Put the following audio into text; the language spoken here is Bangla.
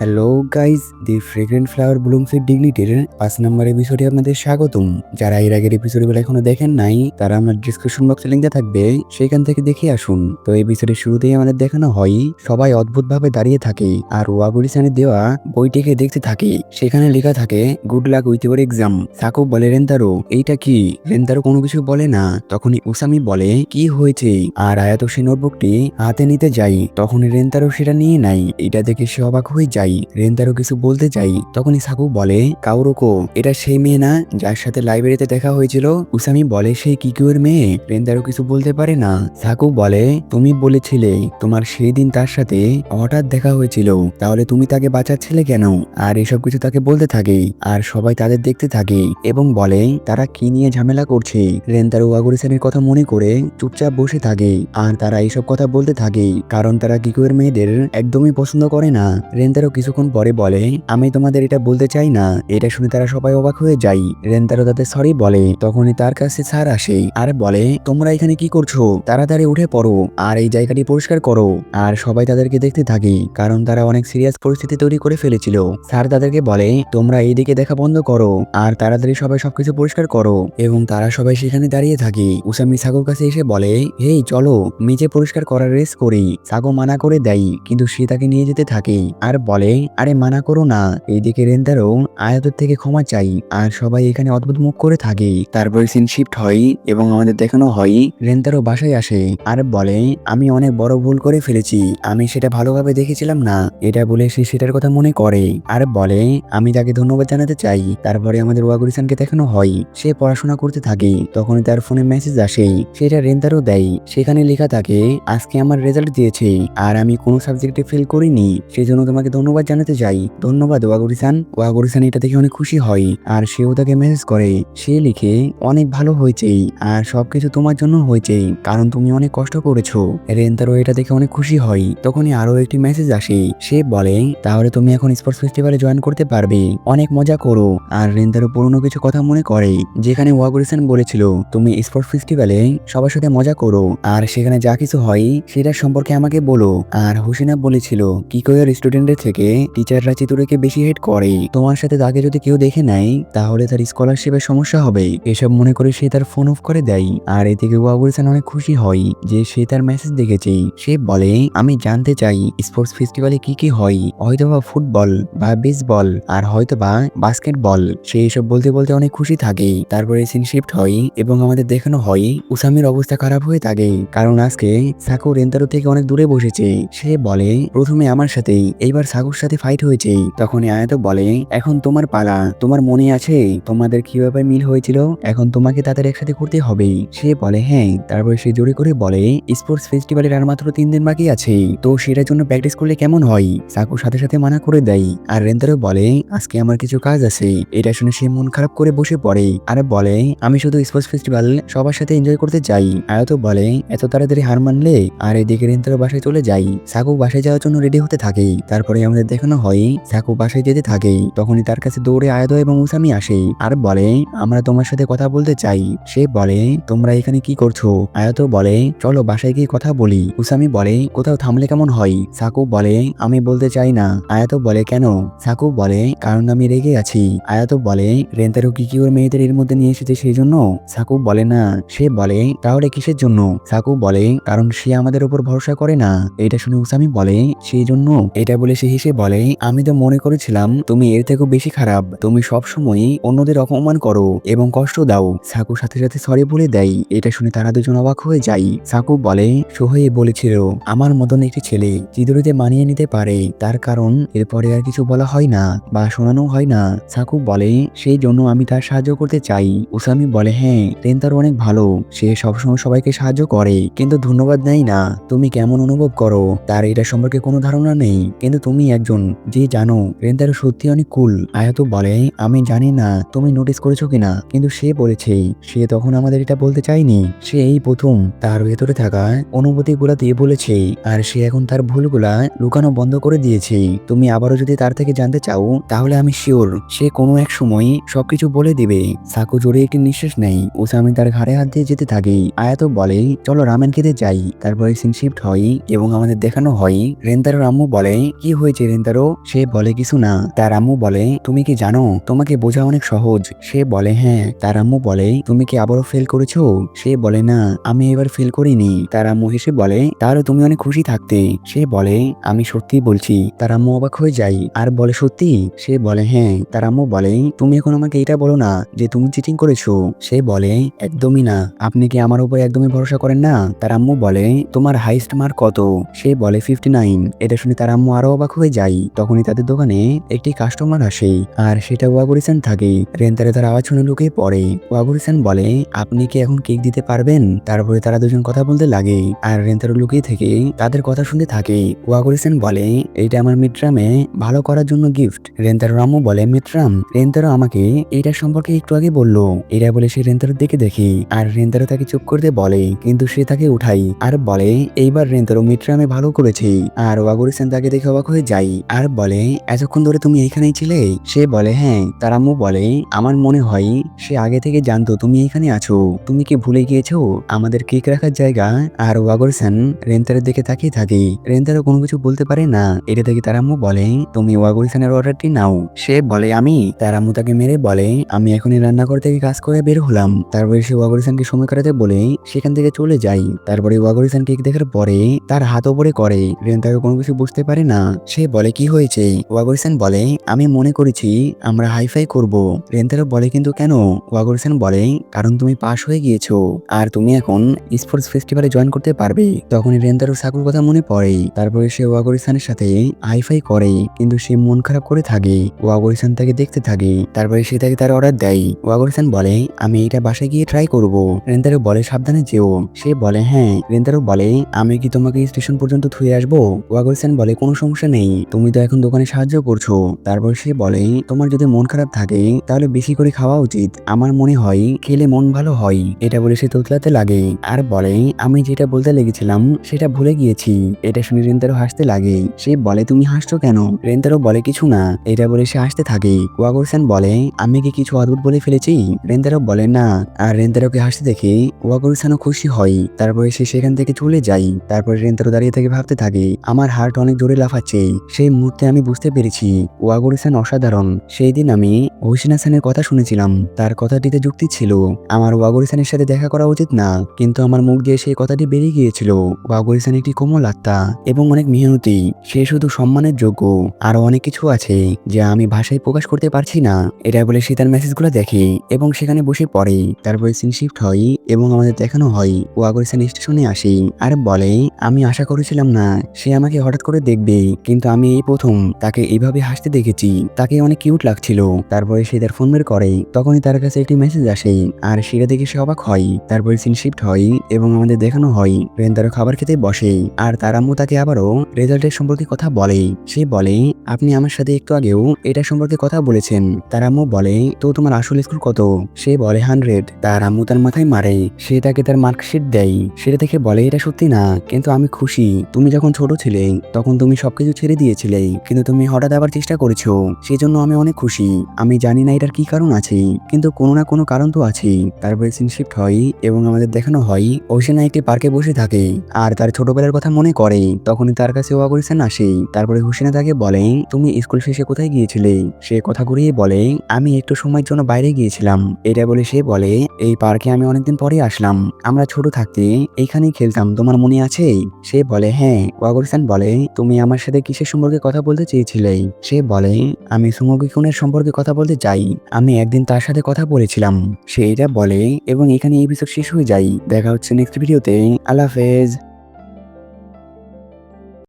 হ্যালো গাইজ, দি ফ্রেগ্রেন্ট ফ্লাওয়ার ব্লুমস এর ডিগনিটির 5 নম্বর এপিসোডে আপনাদের স্বাগতম। যারা এর আগের এপিসোডগুলো এখনো দেখেন নাই তারা আমার ডিসক্রিপশন বক্সে লিঙ্ক থাকবে, সেখান থেকে দেখে আসুন। তো এপিসোডের শুরুতেই আমাদের দেখানো হয় সবাই অদ্ভুতভাবে দাঁড়িয়ে থাকে আর ওয়াগুরিসানের দেওয়া বইটিকে দেখতে থাকে। সেখানে লেখা থাকে good luck with your exam. সাকু বলে রেন্তারো এইটা কি? রেন্তারো কোনো কিছু বলে না। তখনই উসামি বলে কি হয়েছে, আর আয়াতো সে নোটবুকটি হাতে নিতে যাই, তখনই রেন্তারো সেটা নিয়ে নাই। এটা দেখে সে অবাক হয়ে যায়। রেন্তারো কিছু বলতে চাই, তখনই সাকু বলে কাউরোকো, এটা সেই মেয়ে না যার সাথে লাইব্রেরিতে দেখা হয়েছিল? উসামি বলে সেই কিকিউর মেয়ে। রেন্তারো কিছু বলতে পারে না। সাকু বলে তুমি বলেছিলে তোমার সেই দিন তার সাথে হঠাৎ দেখা হয়েছিল, তাহলে তুমি তাকে বাঁচাচ্ছিলে কেন? আর এসব কিছু তাকে বলতে থাকে আর সবাই তাদের দেখতে থাকে এবং বলে তারা কি নিয়ে ঝামেলা করছে। রেন্তারো ওয়াগুরিসানের কথা মনে করে চুপচাপ বসে থাকে আর তারা এইসব কথা বলতে থাকে কারণ তারা কিকুয়ের মেয়েদের একদমই পছন্দ করে না। রেন্তারো কিছুক্ষণ পরে বলে আমি তোমাদের এটা বলতে চাই না। এটা শুনে তারা সবাই অবাক হয়ে যায়। রেন্তারো তাদের সরি বলে, তখনই তার কাছে স্যার আসে আর বলে তোমরা এখানে কি করছো? তাড়াতাড়ি উঠে পড়ো আর এই জায়গাটি পরিষ্কার করো। আর সবাই তাদেরকে দেখতে থাকে কারণ তারা অনেক সিরিয়াস পরিস্থিতি তৈরি করে ফেলেছিল। স্যার তাদেরকে বলে তোমরা এইদিকে দেখা বন্ধ করো আর তাড়াতাড়ি সবাই সবকিছু পরিষ্কার করো, এবং তারা সবাই সেখানে দাঁড়িয়ে থাকে। উসামি সাকুর কাছে এসে বলে হেই চলো মেঝে পরিষ্কার করার রেস করি। সাকু মানা করে দেয় কিন্তু সে তাকে নিয়ে যেতে থাকে আর বলে আরে মানা করো না। এইদিকে রেন্তারো আয়াতের থেকে ক্ষমা চাই আর সবাই এখানে অদ্ভুত মুখ করে থাকে। তারপর সিন শিফট হয় এবং আমাদের দেখানো হয় রেন্তারো বাসায় আসে আর বলে আমি অনেক বড় ভুল করে ফেলেছি, আমি সেটা ভালোভাবে দেখেছিলাম না। এটা বলে সে সেটার কথা মনে করে আর বলে আমি তাকে ধন্যবাদ জানাতে চাই। তারপরে আমাদের ওয়াগুরিসানকে দেখানো হয় সে পড়াশোনা করতে থাকে। তখন তার ফোনে মেসেজ আসে, সেটা রেন্তারো দেয়। সেখানে লেখা থাকে আজকে আমার রেজাল্ট দিয়েছে আর আমি কোনো সাবজেক্টে ফেল করিনি, সেজন্য তোমাকে ধন্যবাদ জানাতে চাই। ধন্যবাদ ওয়াগুরিসান। ওয়াগুরিসান এটা দেখে অনেক খুশি হয় আর সেও তাকে মেসেজ করে। সে লিখে অনেক ভালো হয়েছে আর সবকিছু তোমার জন্য হয়েছে কারণ তুমি অনেক কষ্ট করেছো। রেন্তারো এটা দেখে অনেক খুশি হয়। তখনই আরো একটি মেসেজ আসে, সে বলে তাহলে তুমি এখন স্পোর্টস ফেস্টিভ্যালে জয়েন করতে পারবে, অনেক মজা করো। আর রেন্তারো পুরনো কিছু কথা মনে করে যেখানে ওয়াগুরিসান বলেছিল তুমি স্পোর্টস ফেস্টিভ্যালে সবার সাথে মজা করো আর সেখানে যা কিছু হয় সেটা সম্পর্কে আমাকে বলো। আর হুসিনা বলেছিল কিকোয়ের স্টুডেন্টদের থেকে টিচাররা চিতুরেকে বেশি হেড করে, তোমার সাথে তাকে যদি কেউ দেখে নেয় তাহলে তার স্কলারশিপের সমস্যা হবে। এসব মনে করে সে তার ফোন অফ করে দেয়। আর এদিকে ওয়াগুরিসান অনেক খুশি হয় যে সে তার মেসেজ দেখেছে। সে বলে আমি জানতে চাই স্পোর্টস ফেস্টিভ্যালে কি কি হয়, হয়তোবা ফুটবল বা বেসবল আর হয়তোবা বাস্কেটবল। সে এসব বলতে বলতে অনেক খুশি থাকে। তারপরে সিন শিফট হয় এবং আমাদের দেখানো হয় উসামির অবস্থা খারাপ হয়ে থাকে কারণ আজকে সাকু রেন্তারো থেকে অনেক দূরে বসেছে। সে বলে প্রথমে আমার সাথে, এইবার সাকুর সাথে ফাইট হয়েছে। তখনই আয়াতো বলে এখন তোমার পালা, তোমার মনে আছে তোমাদের কিভাবে মিল হয়েছিল, এখন তোমাকে তাদের একসাথে করতে হবে। সে বলে হ্যাঁ। তারপরে সে জোরে করে বলে স্পোর্টস ফেস্টিভ্যালের আর মাত্র 3 দিন বাকি আছে, তো সেটার জন্য প্র্যাকটিস করলে কেমন হয়? সাকুর সাথে সাথে মানা করে দেয় আর রেন্তারো বলে আজকে আমার কিছু কাজ আছে। এটা শুনে সে মন খারাপ করে বসে পড়ে আর বলে আমি শুধু স্পোর্টস ফেস্টিভ্যাল সবার সাথে এনজয় করতে চাই। আয়াতো বলে এত তাড়াতাড়ি হার মানলে? আর এদিকে রেন্তারো বাসায় চলে যায়। সাকু বাসায় যাওয়ার জন্য রেডি হতে থাকে। তারপরে আমাদের দেখানো হয় সাকু বাসায় যেতে থাকে। তখনই তার কাছে দৌড়ে আয়াতো এবং উসামি আসে আর বলে আমরা তোমার সাথে কথা বলতে চাই। সে বলে তোমরা এখানে কি করছো? আয়াতো বলে চলো বাসায় গিয়ে কথা বলি। উসামি বলে কোথাও থামলে কেমন হয়? সাকু বলে আমি বলতে চাই না। আয়াতো বলে কেন? সাকু বলে কারণ আমি রেগে আছি। আয়াতো বলে রেন্তারো কিকিউর মেয়েদের এর মধ্যে নিয়ে এসেছে সেই জন্য? সাকু বলে না। সে বলে তাহলে কিসের জন্য? সাকু বলে কারণ সে আমাদের উপর ভরসা করে না। এটা শুনে উসামি বলে সেই জন্য? এটা বলে সে হেসে বলে আমি তো মনে করেছিলাম তুমি এর থেকেও বেশি খারাপ, তুমি সবসময় অন্যদের অপমান করো এবং কষ্ট দাও। সাকু সাথে সাথে সরি বলে দেয়। এটা শুনে তারা দুজন অবাক হয়ে যায়। সাকু বলে সোহেই বলেছিল আমার মতন একটি ছেলে চিদুরিতে মানিয়ে নিতে পারে, তার কারণ এরপরে আর কিছু বলা হয় না বা শোনানো হয় না। সাকু বলে সেই জন্য আমি তার সাহায্য করতে চাই। উসামি বলে হ্যাঁ রেন্তারো অনেক ভালো, সে সবসময় সবাইকে সাহায্য করে কিন্তু ধন্যবাদ নেয় না। তুমি কেমন অনুভব করো তার এটা সম্পর্কে কোনো ধারণা নেই, কিন্তু তুমি একজন যে জানো রেন্তারো সত্যি অনেক কুল। আয়াতো বলে আমি জানি না তুমি নোটিস করেছো কিনা, কিন্তু সে বলেছে সে তখন আমাদের এটা বলতে চায়নি। সে এই প্রথম তার ভেতরে থাকা অনুভূতি গুলা দিয়ে বলেছে আর সে এখন তার ভুলগুলা লুকানো বন্ধ করে দিয়েছে। তুমি আবারও যদি তার থেকে জানতে চাও তাহলে আমি শিওর সে কোনো এক সময় সবকিছু বলে দিবে। সাকু জোরে একটি নিঃশ্বাস নেই। উসামি তার ঘাড়ে হাত দিয়ে যেতে থাকে। আয়াতো বলে চলো রামেন খেতে যাই। তারপরে সিন শিফট হয় এবং আমাদের দেখানো হয় রেন্তারোর আম্মু বলে কি হয়েছে রেন্তারো সে বলে কিছু না। তার আম্মু বলে তুমি কি জানো তোমাকে বোঝা অনেক সহজ। সে বলে হ্যাঁ। তার আম্মু বলে তুমি কি আবারও ফেল করেছো। সে বলে না আমি এবার ফেল করিনি। তার আম্মু হেসে বলে তাহলে তুমি অনেক খুশি থাকতে। সে বলে আমি সত্যি বলছি। তার আম্মু অবাক হয়ে যায় আর বলে সত্যি। সে বলে হ্যাঁ। তার আম্মু বলে তুমি এখন আমাকে এটা বলো না যে তুমি চিটিং করেছো। সে বলে একদমই না। আপনি কি আমার উপর একদমই ভরসা করেন না। তার আম্মু বলে তোমার হাইস্ট মার্ক কত। সে বলে 59। এটা শুনে তার আম্মু আরো অবাক হয়ে যায়। তখনই তাদের দোকানে একটি কাস্টমার আসে আর সেটা ওয়াগুরিসান থাকে। রেন্তারে তার আওয়াজ শুনে লুকিয়ে পড়ে। ওয়াগুরিসান বলে আপনি কি এখন কেক দিতে পারবেন। তারপরে তারা দুজন কথা বলতে লাগে আর রেন্তারো লুকিয়ে থেকে তাদের কথা শুনতে থাকে। ওয়াগুরিসান বলে এইটা আমার মিত্রামে ভালো করার জন্য গিফট। রেন্তারো আম্মু বলে মিত্রাম। রেন্তারো আমাকে এটা সম্পর্কে একটু আগে বললো। এরা বলে সে রেন্তারোর দিকে দেখে আর রেন্তারো তাকে চুপ করতে বলে কিন্তু সে তাকে উঠাই আর বলে এইবার রেন্তারো মিত্রামে ভালো করেছে। আর ওয়াগুরিসান তাকে দেখে অবাক হয়ে যায় আর বলে এতক্ষণ ধরে তুমি এইখানেই ছিলে। সে বলে হ্যাঁ। তার আম্মু বলে আমার মনে হয় সে আগে থেকে জানতো তুমি এখানে আছো। তুমি কি ভুলে গিয়েছো আমাদের কেক রাখার জায়গা। আর ওয়াগুরিসান রেন্তারের দিকে তাকিয়ে থাকে। রেন্তারো কোনো কিছু বলতে পারে না। এটা দেখে তার আম্মু বলে তুমি ওয়াগুরিসানের অর্ডারটি নাও। সে বলে আমি। তার আম্মু তাকে মেরে বলে আমি এখনই রান্নাঘর থেকে কাজ করে বের হলাম। তারপরে সে ওয়াগুরিসানকে সময় কাটাতে বলে সেখান থেকে চলে যায়। তারপরে ওয়াগুরিসান কেক দেখার পরে তার হাত ওপরে করে। রেন্তারো কোনো কিছু বুঝতে পারে না। সে বলে কি হয়েছে। ওয়াগুরিসান বলে আমি মনে করেছি আমরা হাইফাই করব। রেন্তারো বলে কিন্তু কেন। ওয়াগুরিসান বলে কারণ তুমি পাস হয়ে গিয়েছো আর তুমি এখন স্পোর্টস ফেস্টিভ্যালে জয়েন করতে পারবে। তখনই রেন্তারো সাকুর কথা মনে পড়ে। তারপরে সে ওয়াগুরিসানের সাথে হাইফাই করে কিন্তু সে মন খারাপ করে থাকে। ওয়াগুরিসান তাকে দেখতে থাকে। তারপরে সে তাকে তার অর্ডার দেয়। ওয়াগুরিসান বলে আমি এটা বাসায় গিয়ে ট্রাই করব। রেন্তারো বলে সাবধানে যেও। সে বলে হ্যাঁ। রেন্তারো বলে আমি কি তোমাকে স্টেশন পর্যন্ত থুয়ে আসবো। ওয়াগুরিসান বলে কোনো সমস্যা নেই তুমি তো এখন দোকানে সাহায্য করছো। তারপর সে বলে তোমার যদি মন খারাপ থাকে তাহলে বেশি করে খাওয়া উচিত। আমার মনে হয় খেলে মন ভালো হয়। এটা বলে সে তোতলাতে লাগে আর বলে আমি যেটা বলতে লেগেছিলাম সেটা ভুলে গিয়েছি। এটা শুনে রেন্তারো হাসতে লাগে। সে বলে তুমি হাসছো কেন। রেন্তারো বলে কিছু না। এটা বলে সে হাসতে থাকে। ওয়াগুরিসান বলে আমি কি কিছু অদ্ভুত বলে ফেলেছি। রেন্তারো বলে না। আর রেন্তারোকে হাসতে দেখে ওয়াগুরিসানও খুশি হয়। তারপরে সে সেখান থেকে চলে যায়। তারপরে রেন্তারো দাঁড়িয়ে থেকে ভাবতে থাকে আমার হার্ট অনেক জোরে লাফাচ্ছে। সেই মুহূর্তে আমি বুঝতে পেরেছি ওয়াগুরিসান অসাধারণ। সেই দিন আমি হোসিন হাসানের কথা শুনেছিলাম। তার কথাটিতে যুক্তি ছিল। আমার ওয়াগুরিসানের সাথে দেখা করা উচিত না কিন্তু আমার মুখ দিয়ে সেই কথাটি বেরিয়ে গিয়েছিল। ওয়াগুরিসান একটি কোমল আত্মা এবং অনেক মেহনতি। সে শুধু সম্মানের যোগ্য। আরো অনেক কিছু আছে যা আমি ভাষায় প্রকাশ করতে পারছি না। এটা বলে সে তার মেসেজগুলো দেখে এবং সেখানে বসে পড়ে। তারপরে সিন শিফট হয় এবং আমাদের দেখানো হয় ওয়াগুরিসান স্টেশনে আসে আর বলে আমি আশা করেছিলাম না সে আমাকে হঠাৎ করে দেখবে কিন্তু আমি এই প্রথম তাকে এইভাবে হাসতে দেখেছি। তাকে অনেক কিউট লাগছিল। তারপরে সে তার ফোন বের করে তখনই তার কাছে একটি মেসেজ আসে আর সেটা দেখে সে অবাক হয়। তারপরে সিন শিফট হয় এবং আমাদের দেখানো হয় রেন্তারো খাবার খেতে বসে আর তার আম্মু তাকে আবারও রেজাল্টের সম্পর্কে কথা বলে। সে বলে আপনি আমার সাথে একটু আগেও এটা সম্পর্কে কথা বলেছেন। তার আম্মু বলে তো তোমার আসল স্কোর কত। সে বলে 100। তার আম্মু তার মাথায় মারে। সে তাকে তার মার্কশিট দেয়। সেটা থেকে বলে এটা সত্যি না কিন্তু আমি খুশি। তুমি যখন ছোট ছিলে তখন তুমি সবকিছু ছেড়ে দিয়েছিলে কিন্তু তুমি হঠাৎ আবার চেষ্টা করেছো। সেজন্য আমি অনেক খুশি। আমি জানি না এটার কি কারণ আছে কিন্তু কোনো না কোনো কারণ তো আছে। তারপরে সিন শিফট হয় এবং আমাদের দেখানো হয় ওশিনা একটি পার্কে বসে থাকে আর তার ছোটবেলার কথা মনে করে। তখনই তার কাছে ওয়াগুরিসান আসে। তারপরে হোসিনা তাকে বলে তুমি স্কুল শেষে কোথায় গিয়েছিলে। সে কথা ঘুরিয়ে বলে আমি একটু সময়ের জন্য বাইরে গিয়েছিলাম। এটা বলে সে বলে এই পার্কে আমি অনেকদিন পরে আসলাম। আমরা ছোট থাকতে এইখানেই খেলতাম তোমার মনে আছে। সে বলে হ্যাঁ। ওয়াগুরিসান বলে তুমি আমার সাথে কিসের সম্পর্কে কথা বলতে চেয়েছিলে। সে বলে আমি সুমোগি কুনের সম্পর্কে কথা বলতে চাই। আমি একদিন তার সাথে কথা বলেছিলাম। সে এটা বলে এবং এখানে এই এপিসোড শেষ হয়ে যায়। দেখা হচ্ছে নেক্সট ভিডিওতে। আল্লাহ হাফেজ।